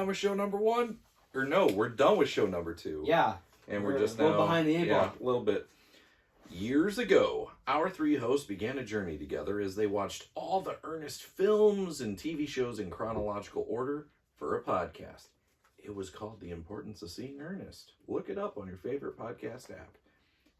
Done with show number 1? Or no, we're done with show number 2. Yeah. And we're just a little now behind the eight ball. a little bit. Years ago, our 3 hosts began a journey together as they watched all the Ernest films and TV shows in chronological order for a podcast. It was called The Importance of Seeing Ernest. Look it up on your favorite podcast app.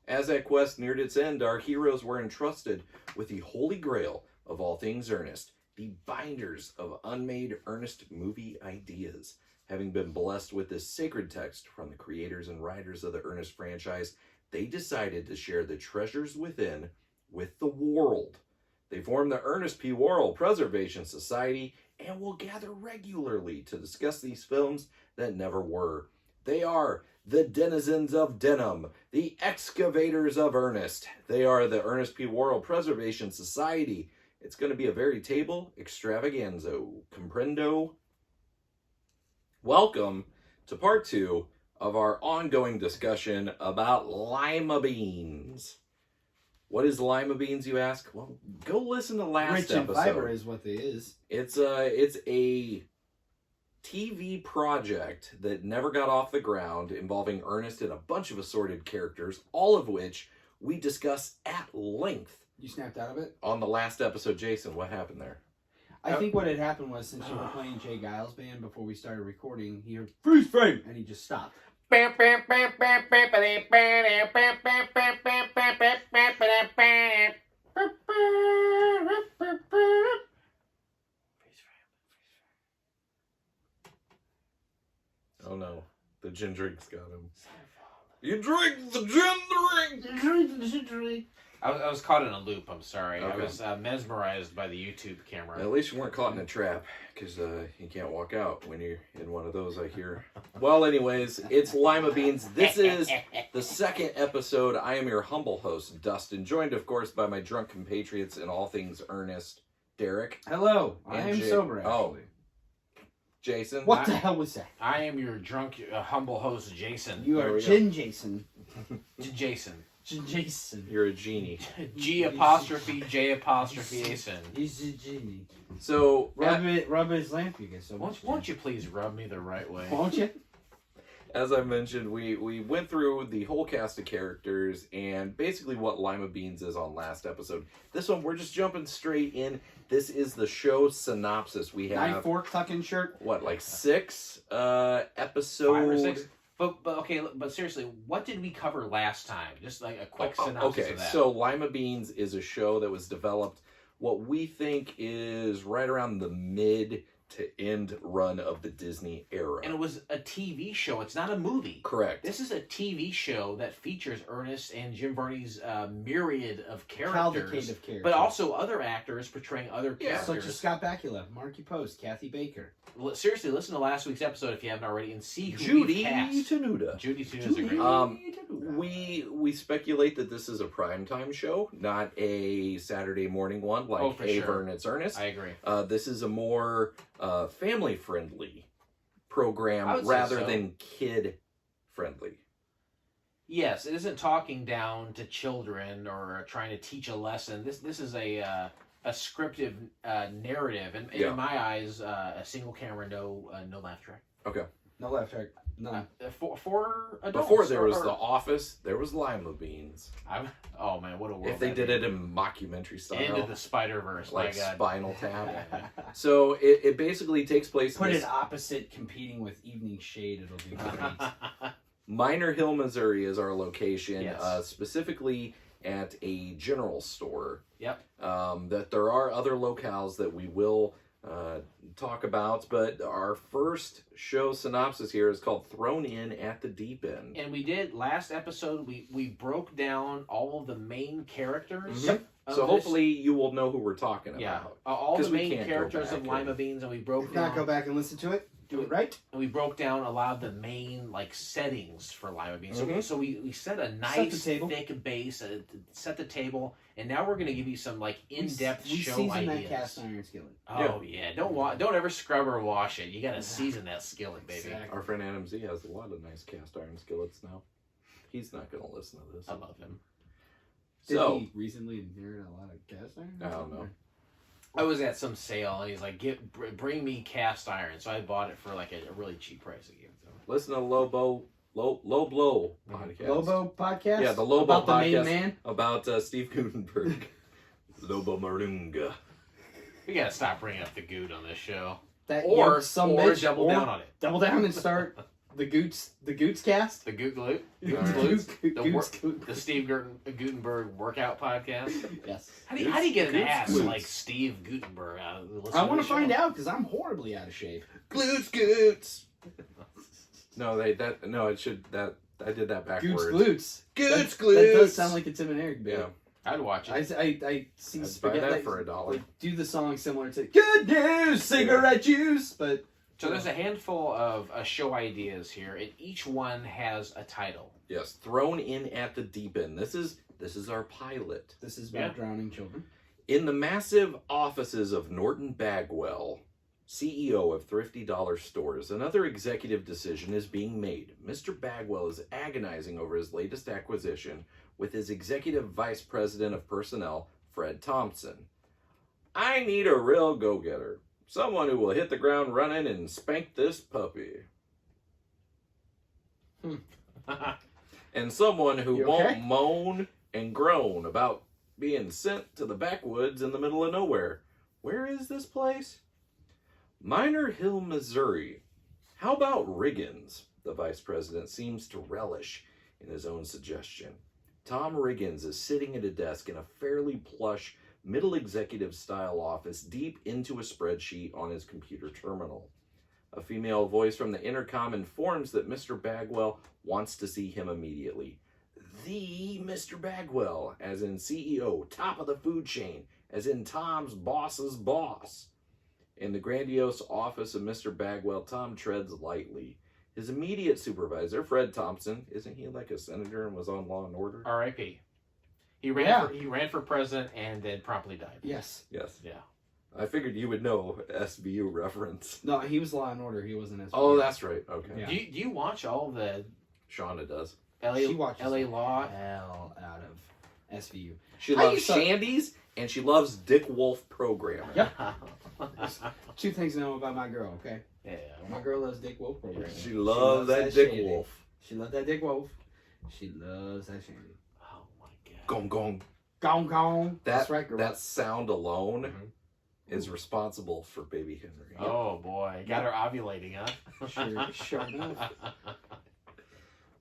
As that quest neared its end, our heroes were entrusted with the holy grail of all things Ernest, the binders of unmade Ernest movie ideas. Having been blessed with this sacred text from the creators and writers of the Ernest franchise, they decided to share the treasures within with the world. They formed the Ernest P. Worrell Preservation Society and will gather regularly to discuss these films that never were. They are the denizens of Denham, the excavators of Ernest. They are the Ernest P. Worrell Preservation Society. It's going to be a very table extravaganza. Comprendo? Welcome to part 2 of our ongoing discussion about Lima Beans. What is Lima Beans, you ask? Well, go listen to last Rich episode. in fiber is what it is. It's a TV project that never got off the ground involving Ernest and a bunch of assorted characters, all of which we discuss at length. You snapped out of it? On the last episode, Jason, what happened there? I think what had happened was, since you were playing Jay Giles' band before we started recording, he heard freeze frame, and he just stopped. Oh no, the gin drink's got him. You drink the gin drink! I was caught in a loop, I'm sorry. Okay. I was mesmerized by the YouTube camera. At least you weren't caught in a trap, because you can't walk out when you're in one of those, I hear. Well, anyways, it's Lima Beans. This is the second episode. I am your humble host, Dustin, joined, of course, by my drunk compatriots in all things Ernest, Derek. Hello, I And am Jay. sober, actually. Oh. Jason. What the hell was that? I am your drunk, humble host, Jason. You There are we go. Gin Jason. Jason. Gin Jason. You're a genie. G apostrophe J apostrophe Jason. He's a genie. So, Rub his lamp, you get so much. Won't you please rub me the right way? Won't you? as I mentioned, we went through the whole cast of characters and basically what Lima Beans is on last episode. This one, we're just jumping straight in. This is the show synopsis. We have... Knife, fork, tucking shirt. What, like 6 episodes? 5 or 6. But okay, but seriously, what did we cover last time? Just like a quick synopsis Okay, of that. so Lima Beans is a show that was developed what we think is right around the mid to end run of the Disney era. And it was a TV show. It's not a movie. Correct. This is a TV show that features Ernest and Jim Varney's myriad of characters. Cavalcade of characters. But also other actors portraying other Yeah. characters. Such as Scott Bakula, Marky Post, Kathy Baker. Seriously, listen to last week's episode if you haven't already and see who Judy we cast. Tenuta. Judy Tenuta is a great We speculate that this is a primetime show, not a Saturday morning one like for Hey sure. Vern, It's Ernest. I agree. This is a more family-friendly program I would say rather so. than kid-friendly. Yes, it isn't talking down to children or trying to teach a lesson. This is a scripted narrative, and Yeah. in my eyes, a single camera, no laugh track. Okay. No left track. None. For adults. Before there was or- The Office, there was Lima Beans. oh man, what a world! If they that'd did be. it in mockumentary style, Into the Spider-Verse, like my God. Spinal Tap. So it basically takes place Put in it this opposite competing with Evening Shade. It'll be great. Minor Hill, Missouri is our location, Yes. specifically at a general store. Yep. That there are other locales that we will talk about, but our first show synopsis here is called Thrown In at the Deep End. And we did last episode. We broke down all of the main characters. Yep. of So this- hopefully you will know who we're talking yeah, about. all 'Cause the we main can't go characters of back Lima and- Beans, and we broke If not, down. go back and listen to it. Do it right. And we broke down a lot of the main settings for Lima Beans. Mhm. So we set a Set the nice table. thick base, set the table, and now we're going to give you some in-depth we show seasoned ideas. that cast iron skillet. Oh yeah, don't ever scrub or wash it. You got to season that skillet, baby. Exactly. Our friend Adam Z has a lot of nice cast iron skillets now. He's not going to listen to this. I love him. Did So, he recently inherit a lot of cast iron? I don't know. I was at some sale, and he's like, bring me cast iron. So I bought it for like a really cheap price. I gave it to him. Listen to Low Blow podcast. Lobo podcast? Yeah, the Lobo about the podcast main man? about Steve Gutenberg. Lobo Marunga. We gotta stop bringing up the Goot on this show. Or bitch, double down on it. Double down and start the Goots cast. The Goot Glute. The Steve Gutenberg workout podcast. Yes. How do you get an Goots ass glutes. like Steve Gutenberg? I want to find out because I'm horribly out of shape. Glutes. I did that backwards. Goots glutes. Glutes. That does sound like a Tim and Eric bit. Yeah. I'd watch it. I see I'd buy spaghetti that for $1. like, do the song similar to Good News Cigarette Juice, but So there's a handful of show ideas here, and each one has a title. Yes, thrown in at the deep end. This is our pilot. this is about drowning children. In the massive offices of Norton Bagwell, CEO of Thrifty Dollar Stores, another executive decision is being made. Mr. Bagwell is agonizing over his latest acquisition with his executive vice president of personnel, Fred Thompson. I need a real go-getter. Someone who will hit the ground running and spank this puppy. And someone who You won't okay? moan and groan about being sent to the backwoods in the middle of nowhere. Where is this place? Minor Hill, Missouri. How about Riggins? The vice president seems to relish in his own suggestion. Tom Riggins is sitting at a desk in a fairly plush, middle executive style office deep into a spreadsheet on his computer terminal. A female voice from the intercom informs that Mr. Bagwell wants to see him immediately. The Mr. Bagwell, as in CEO, top of the food chain, as in Tom's boss's boss. In the grandiose office of Mr. Bagwell, Tom treads lightly. His immediate supervisor, Fred Thompson, isn't he like a senator and was on Law and Order? R.I.P. He ran for president and then promptly died. Yes. Yes. Yeah. I figured you would know SVU reference. No, he was Law and Order. He wasn't as. Oh, that's right. Okay. Yeah. Do you watch all the Shauna does. She watches LA Law? hell out of SVU. She How loves you suck- Shandy's and she loves Dick Wolf programming. Yep. Two things to know about my girl. Okay, Yeah. my girl loves Dick Wolf program. She loves that Dick Shandy. Wolf. She loves that Dick Wolf. She loves that Shandy. Oh my god. Gong gong. Gong gong. That, That's right, girl. that sound alone Mhm. is responsible for baby Henry. Oh boy. Got her ovulating, huh? Sure enough.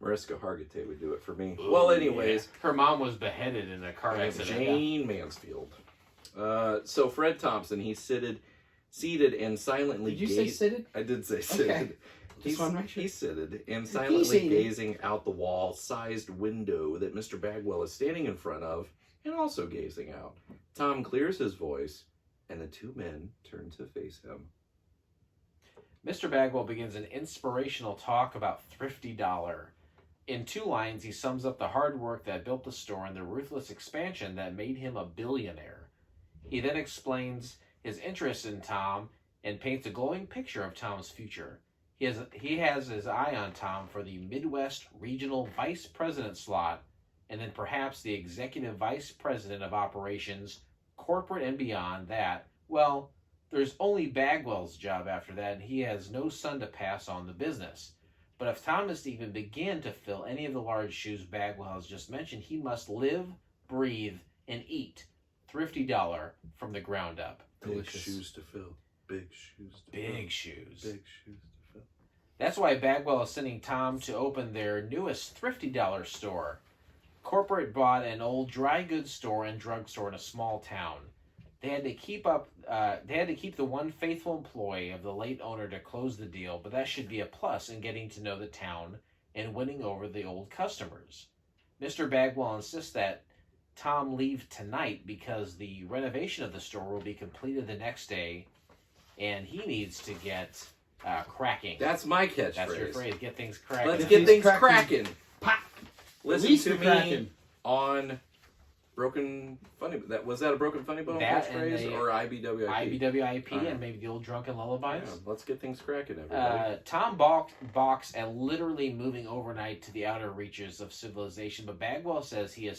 Mariska Hargitay would do it for me. Ooh, Well, anyways, yeah. Her mom was beheaded in a car accident. Jane Mansfield. So Fred Thompson, he's seated and silently Did you say seated? I did say seated. Okay. Just wanna make sure. He's seated and silently seated. gazing out the wall-sized window that Mr. Bagwell is standing in front of and also gazing out. Tom clears his voice, and the two men turn to face him. Mr. Bagwell begins an inspirational talk about Thrifty Dollar. In 2 lines, he sums up the hard work that built the store and the ruthless expansion that made him a billionaire. He then explains his interest in Tom and paints a glowing picture of Tom's future. He has his eye on Tom for the Midwest Regional Vice President slot, and then perhaps the Executive Vice President of Operations, corporate and beyond that. Well, there's only Bagwell's job after that, and he has no son to pass on the business. But if Tom is to even begin to fill any of the large shoes Bagwell has just mentioned, he must live, breathe, and eat Thrifty Dollar from the ground up. Delicious. Big shoes to fill. Big shoes to fill. Big shoes. Big shoes to fill. That's why Bagwell is sending Tom to open their newest Thrifty Dollar store. Corporate bought an old dry goods store and drugstore in a small town. They had to keep the one faithful employee of the late owner to close the deal, but that should be a plus in getting to know the town and winning over the old customers. Mr. Bagwell insists that Tom leave tonight because the renovation of the store will be completed the next day, and he needs to get cracking. That's my catchphrase. That's your phrase. Get things cracking. Let's Get get things things cracking. Pop. Listen Release to the me Kraken. on Broken Funny. Was that a Broken Funny Bone That and catchphrase the or IBWIP? IBWIP Alright. and maybe the old Drunken Lullabies. Yeah, let's get things cracking, everybody. Tom balks at literally moving overnight to the outer reaches of civilization, but Bagwell says he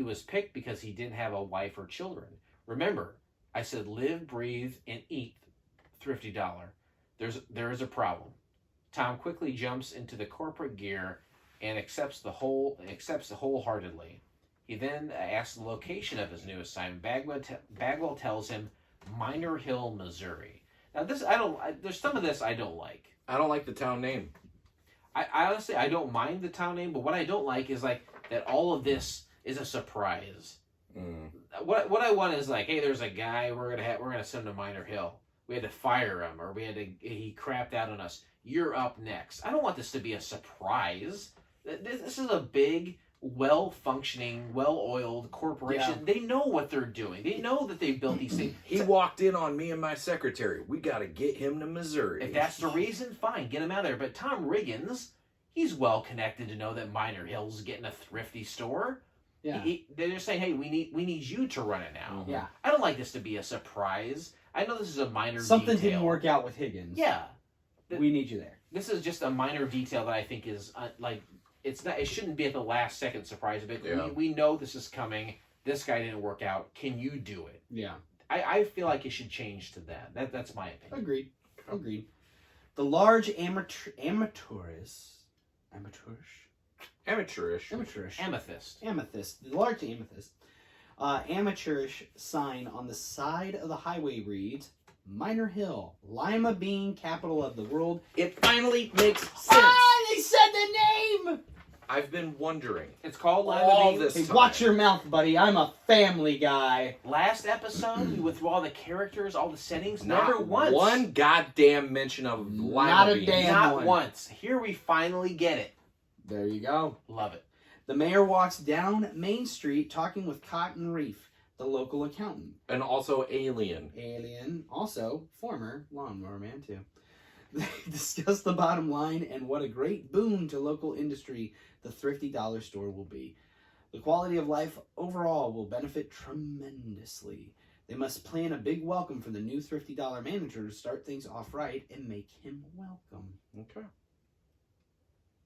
was picked because he didn't have a wife or children. Remember, I said, live, breathe, and eat $thrifty. There is a problem. Tom quickly jumps into the corporate gear and accepts wholeheartedly. He then asks the location of his new assignment. Bagwell tells him Minor Hill, Missouri. Now there's some of this I don't like. I don't like the town name. I honestly, I don't mind the town name, but what I don't like is like that all of this is a surprise. What I want is like, hey, there's a guy we're gonna send to Minor Hill. We had to fire him, or he crapped out on us. You're up next. I don't want this to be a surprise. This is a big, well-functioning, well-oiled corporation. Yeah. They know what they're doing. They know that they've built these things. He walked in on me and my secretary. We got to get him to Missouri. If that's the reason, fine, get him out of there. But Tom Riggins, he's well connected to know that Minor Hill's getting a thrifty store. Yeah, they're just saying, hey, we need you to run it now. Yeah, I don't like this to be a surprise. I know this is a minor something detail. Didn't work out with Higgins. Yeah, we need you there. This is just a minor detail that I think is like. It's not. It shouldn't be at the last second surprise. But yeah. we know this is coming. This guy didn't work out. Can you do it? Yeah. I feel like it should change to that. That's my opinion. Agreed. The large amateurish. Amethyst. The large amethyst. Amateurish sign on the side of the highway reads, Minor Hill, Lima Bean, capital of the world. It finally makes sense. Ah, they said the name! I've been wondering. It's called Lima Bean. Hey, watch your mouth, buddy. I'm a family guy. Last episode, we went through all the characters, all the settings. Never once. One goddamn mention of Lima Not a Bean. damn Not one. once. Here we finally get it. There you go. Love it. The mayor walks down Main Street talking with Cotton Reef, the local accountant. And also Alien. Also former lawnmower man, too. They discuss the bottom line and what a great boon to local industry the Thrifty Dollar Store will be. The quality of life overall will benefit tremendously. They must plan a big welcome for the new Thrifty Dollar manager to start things off right and make him welcome. Okay.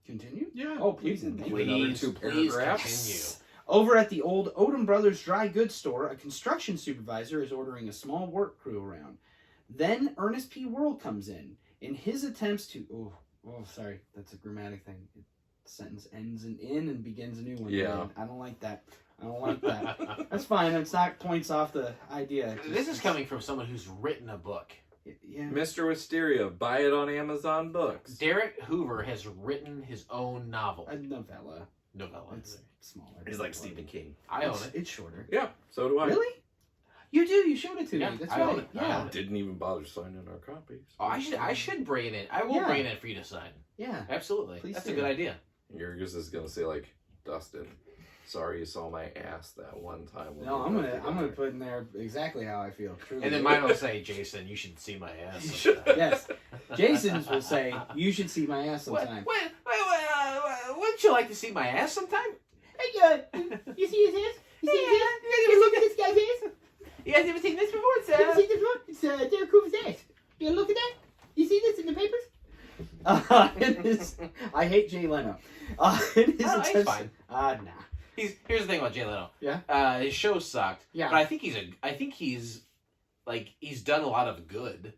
Continue? Yeah. Oh, please. Please continue. Over at the old Odom Brothers dry goods store, a construction supervisor is ordering a small work crew around. Then Ernest P. Worrell comes in his attempts to... Oh, sorry. That's a grammatic thing. The sentence ends in and begins a new one. Yeah. Man. I don't like that. That's fine. It's not points off the idea. This is coming from someone who's written a book. Yeah. Mr. Wisteria, buy it on Amazon Books. Derek Hoover has written his own novel. A novella. It's smaller. He's like Stephen King. I own it. It's shorter. Yeah, so do I. Really? You do. You showed it to me. That's I right. own it. Yeah. I didn't even bother signing our copies. Oh, I should bring it in. I will bring it in for you to sign. Yeah. Absolutely. Please That's do. a good idea. Yours is gonna say like, Dustin, sorry you saw my ass that one time. No, I'm gonna put in there exactly how I feel. Truly. And then mine will say, Jason, you should see my ass sometime. Yes. Jason's will say, you should see my ass sometime. Wouldn't you like to see my ass sometime? Hey, you see his ass? You look at this guy's ass? You guys ever seen this before? You ever seen this before? It's Derek Hoover's ass. You look at that? You see this in the papers? I hate Jay Leno. He's fine. Nah. Here's the thing about Jay Leno. Yeah. His show sucked. Yeah. But I think he's done a lot of good.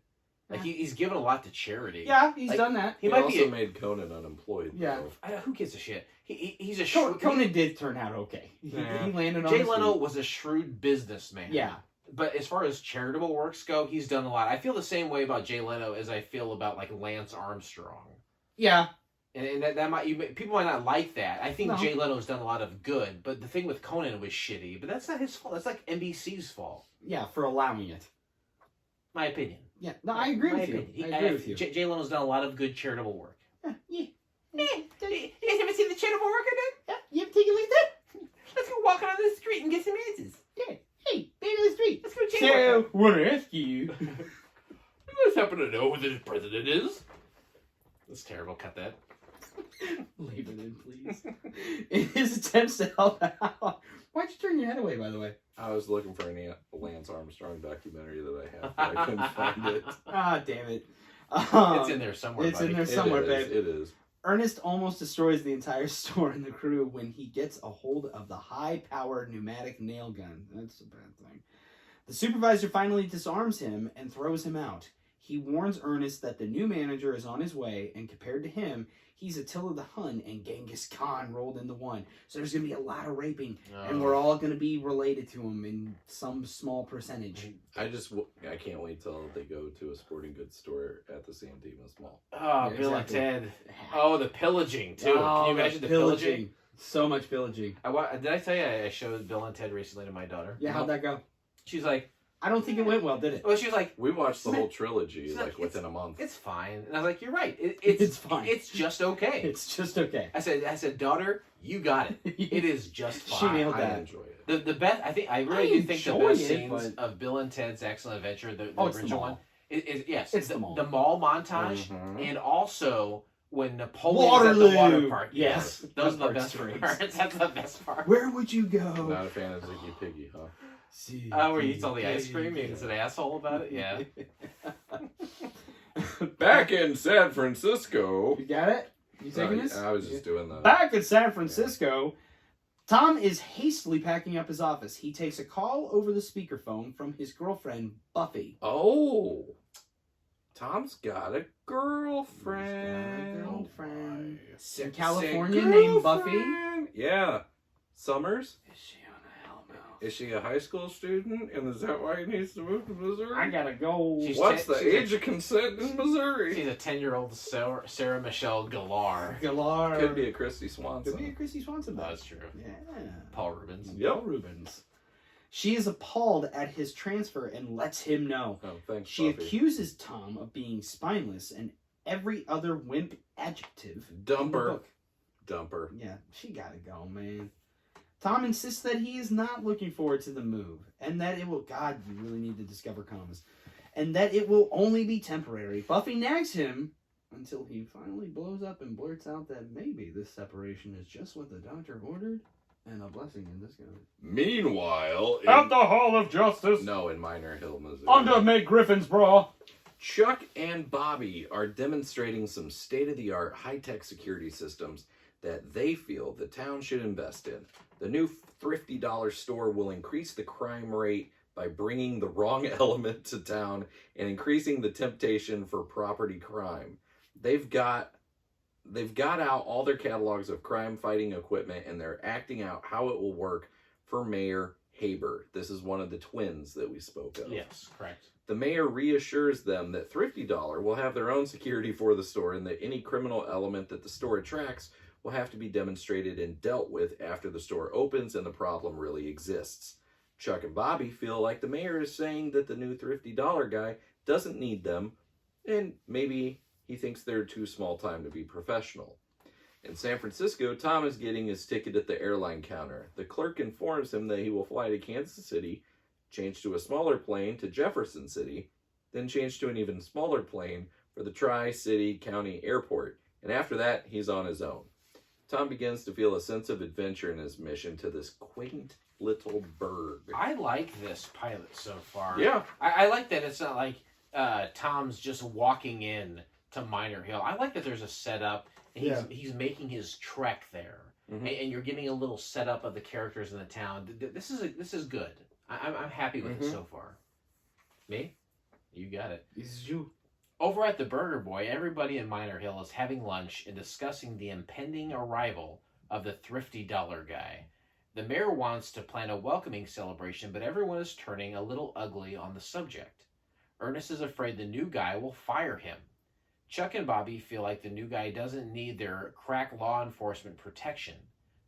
Like he's given a lot to charity. Yeah, he's done that. He also made Conan unemployed. Yeah. Who gives a shit? He's a Conan did turn out okay. Yeah. He landed on Jay his Leno feet. was a shrewd businessman. Yeah. But as far as charitable works go, he's done a lot. I feel the same way about Jay Leno as I feel about like Lance Armstrong. Yeah. And that people might not like that. I think No. Jay Leno's done a lot of good, but the thing with Conan was shitty. But that's not his fault. That's like NBC's fault. Yeah, for allowing it. My opinion. Yeah. No, I agree with you. I agree with you. Jay Leno's done a lot of good charitable work. Yeah. You guys ever seen the charitable work I did? Yeah. You ever take a look at that? Let's go walk around the street and get some answers. Yeah. Hey, back on the street. Let's go check. Want to ask you. You guys happen to know who the president is? That's terrible. Cut that. Leave it in, please. In his attempts to help out. Why'd you turn your head away, by the way? I was looking for any Lance Armstrong documentary that I have, but I couldn't find it. Ah, damn it. It's in there somewhere. It's buddy. in there somewhere, babe. It is. Ernest almost destroys the entire store and the crew when he gets a hold of the high-powered pneumatic nail gun. That's a bad thing. The supervisor finally disarms him and throws him out. He warns Ernest that the new manager is on his way, and compared to him, he's Attila the Hun and Genghis Khan rolled into one. So there's going to be a lot of raping, and we're all going to be related to him in some small percentage. I can't wait till they go to a sporting goods store at the San Dimas Mall. Oh, Yeah, Bill exactly. and Ted. Oh, the pillaging, too. Oh, Can you imagine the pillaging? So much pillaging. Did I tell you I showed Bill and Ted recently to my daughter? Yeah, how'd that go? She's like... I don't think it went well, did it? Well, she was like... We watched the whole trilogy She's like within a month. It's fine. And I was like, you're right. It's fine. It's just okay. It's just okay. I said, daughter, you got it. It is just fine. She nailed I that. enjoy it. The best, I really do think the enjoy best it, scenes but- of Bill and Ted's Excellent Adventure, the Oh, it's the original mall. one, is It's the mall. the mall montage, Mhm. and also when Napoleon is at the water Waterloo! park. Yes. Those are That the best part's great. parts. That's the best part. Where would you go? Not a fan of Ziggy Piggy, huh? Where he eats all the ice cream, he's an asshole about it. Yeah. Back in San Francisco. You got it? You taking this? I was just doing that. Back in San Francisco, Tom is hastily packing up his office. He takes a call over the speakerphone from his girlfriend, Buffy. Oh. Tom's got a girlfriend. Girlfriend. Sick, In California sick named Buffy. girlfriend. Yeah. Summers? Is she on a hellmouth? Is she a high school student? And is that why he needs to move to Missouri? I gotta go. She's What's ten- the she's age of consent in Missouri? She's a 10-year-old Sarah Michelle Gellar. Galar. Could be a Christy Swanson. Could be a Chrissy Swanson. That's true. Yeah. Paul Rubens. Yep. Paul Rubens. She is appalled at his transfer and lets him know. Oh, thanks, She Buffy. accuses Tom of being spineless and every other wimp adjective. in the Dumper. book. Dumper. Yeah, she gotta go, man. Tom insists that he is not looking forward to the move, and that it will. God, you really need to discover commas. And that it will only be temporary. Buffy nags him until he finally blows up and blurts out that maybe this separation is just what the doctor ordered, and a blessing in disguise. Meanwhile, At the Hall of Justice, no, in Minor Hill, Missouri. under Meg Griffin's bra. Chuck and Bobby are demonstrating some state-of-the-art high-tech security systems that they feel the town should invest in. The new Thrifty Dollar store will increase the crime rate by bringing the wrong element to town and increasing the temptation for property crime. They've got out all their catalogs of crime-fighting equipment, and they're acting out how it will work for Mayor Haber. This is one of the twins that we spoke of. Yes, correct. The mayor reassures them that Thrifty Dollar will have their own security for the store and that any criminal element that the store attracts will have to be demonstrated and dealt with after the store opens and the problem really exists. Chuck and Bobby feel like the mayor is saying that the new Thrifty Dollar guy doesn't need them, and maybe he thinks they're too small time to be professional. In San Francisco, Tom is getting his ticket at the airline counter. The clerk informs him that he will fly to Kansas City, change to a smaller plane to Jefferson City, then change to an even smaller plane for the Tri-City County Airport, and after that, he's on his own. Tom begins to feel a sense of adventure in his mission to this quaint little burg. I like this pilot so far. Yeah. I like that it's not like Tom's just walking in to Minor Hill. I like that there's a setup, and he's making his trek there, Mhm. and you're getting a little setup of the characters in the town. This is good. I'm happy with it so far. Me? You got it. This is you. Over at the Burger Boy, everybody in Minor Hill is having lunch and discussing the impending arrival of the Thrifty Dollar guy. The mayor wants to plan a welcoming celebration, but everyone is turning a little ugly on the subject. Ernest is afraid the new guy will fire him. Chuck and Bobby feel like the new guy doesn't need their crack law enforcement protection.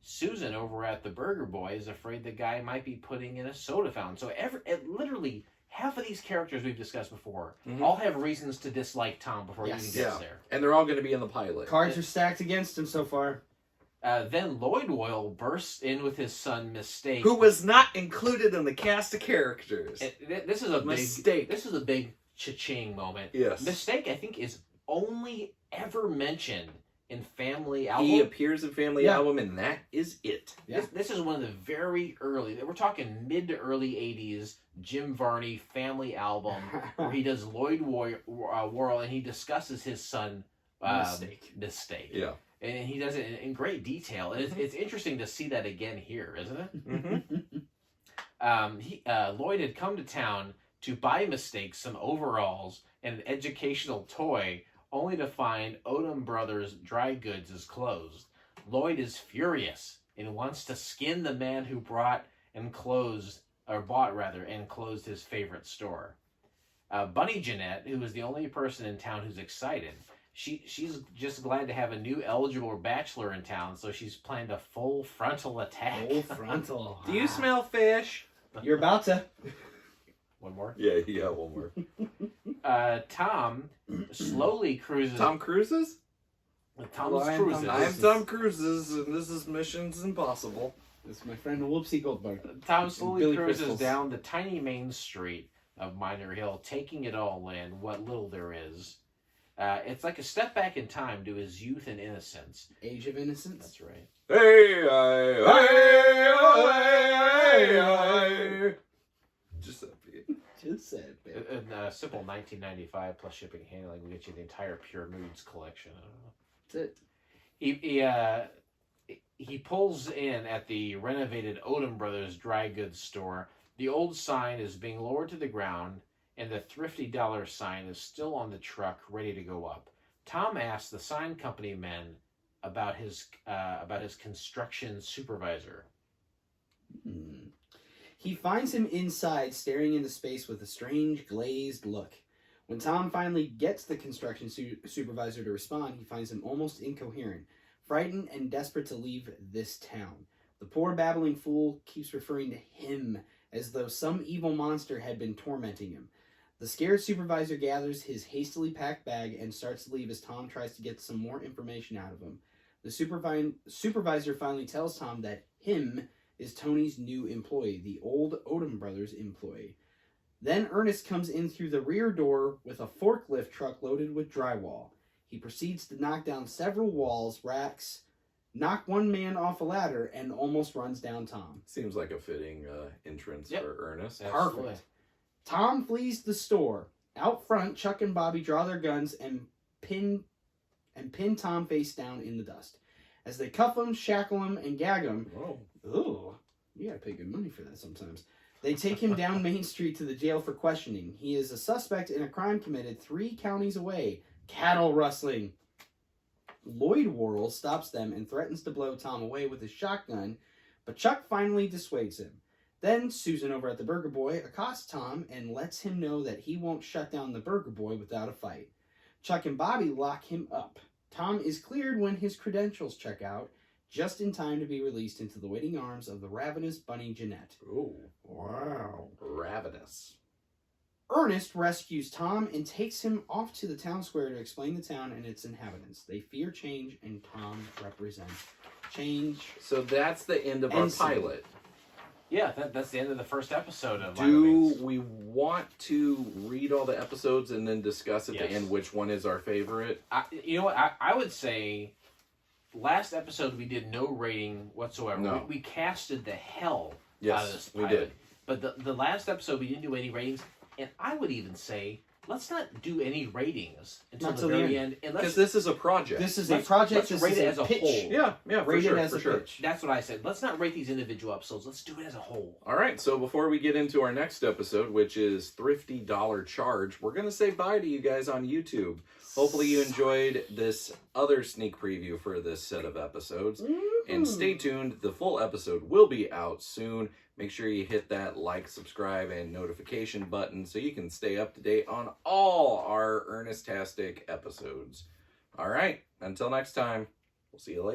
Susan over at the Burger Boy is afraid the guy might be putting in a soda fountain. So literally half of these characters we've discussed before all have reasons to dislike Tom before he even gets there. And they're all going to be in the pilot. Cards are stacked against him so far. Then Lloyd Woyle bursts in with his son Mistake. Who was not included in the cast of characters. This is a Mistake. This is a big cha-ching moment. Yes. Mistake, I think, is only ever mentioned in Family Album. He appears in Family Album, and that is it. Yeah. This is one of the very early, we're talking mid to early 80s, Jim Varney Family Album, where he does Lloyd Worrell, and he discusses his son, Mistake. Yeah. And he does it in great detail. And it's interesting to see that again here, isn't it? Mm-hmm. Lloyd had come to town to by mistake some overalls and an educational toy, only to find Odom Brothers Dry Goods is closed. Lloyd is furious and wants to skin the man who bought and closed his favorite store. Bunny Jeanette, who is the only person in town who's excited, she's just glad to have a new eligible bachelor in town, so she's planned a full frontal attack. Full frontal. Do you smell fish? You're about to. One more. Yeah, you got one more. Tom slowly cruises. Tom Cruises? Tom's cruises. I'm Tom Cruises, and this is Missions Impossible. This is my friend Whoopsie Goldberg. Tom slowly Billy cruises Crystals. down the tiny main street of Miner Hill, taking it all in, what little there is. It's like a step back in time to his youth and innocence. Age of Innocence. That's right. Just that beat. Just said, babe. In simple $19.95 plus shipping and handling, we get you the entire Pure Moods collection. I don't know. That's it. He pulls in at the renovated Odom Brothers dry goods store. The old sign is being lowered to the ground, and the thrifty dollar sign is still on the truck, ready to go up. Tom asks the sign company men about his construction supervisor. He finds him inside, staring into space with a strange, glazed look. When Tom finally gets the construction supervisor to respond, he finds him almost incoherent, frightened and desperate to leave this town. The poor babbling fool keeps referring to him as though some evil monster had been tormenting him. The scared supervisor gathers his hastily packed bag and starts to leave as Tom tries to get some more information out of him. The supervisor finally tells Tom that him is Tony's new employee, the old Odom Brothers employee. Then Ernest comes in through the rear door with a forklift truck loaded with drywall. He proceeds to knock down several walls, racks, knock one man off a ladder, and almost runs down Tom. Seems like a fitting entrance for Ernest. Absolutely. Perfect. Tom flees the store. Out front, Chuck and Bobby draw their guns and pin Tom face down in the dust. As they cuff him, shackle him, and gag him, ooh, you gotta pay good money for that sometimes. They take him down Main Street to the jail for questioning. He is a suspect in a crime committed 3 counties away. Cattle rustling. Lloyd Worrell stops them and threatens to blow Tom away with his shotgun, but Chuck finally dissuades him. Then Susan over at the Burger Boy accosts Tom and lets him know that he won't shut down the Burger Boy without a fight. Chuck and Bobby lock him up. Tom is cleared when his credentials check out, just in time to be released into the waiting arms of the ravenous Bunny Jeanette. Ooh. Wow. Ravenous. Ernest rescues Tom and takes him off to the town square to explain the town and its inhabitants. They fear change, and Tom represents change. So that's the end of our Insane. pilot. Yeah, that's the end of the first episode of Lima Do Beans. we want to read all the episodes and then discuss at the Yes. end which one is our favorite? You know what? I would say last episode we did no rating whatsoever. No. We casted the hell out of this Yes, we pilot. did. But the last episode we didn't do any ratings, and I would even say let's not do any ratings until Not the till the very end. And Because let's this is a project. This is a let's- project. let's This rate is it a as a pitch. whole. yeah, for Rate sure, it as for a sure. pitch. That's what I said. Let's not rate these individual episodes. Let's do it as a whole. All right, so before we get into our next episode, which is Thrifty Dollar Charge, we're going to say bye to you guys on YouTube. Hopefully you enjoyed this other sneak preview for this set of episodes. And stay tuned. The full episode will be out soon. Make sure you hit that like, subscribe, and notification button so you can stay up to date on all our Ernest-tastic episodes. All right, until next time, we'll see you later.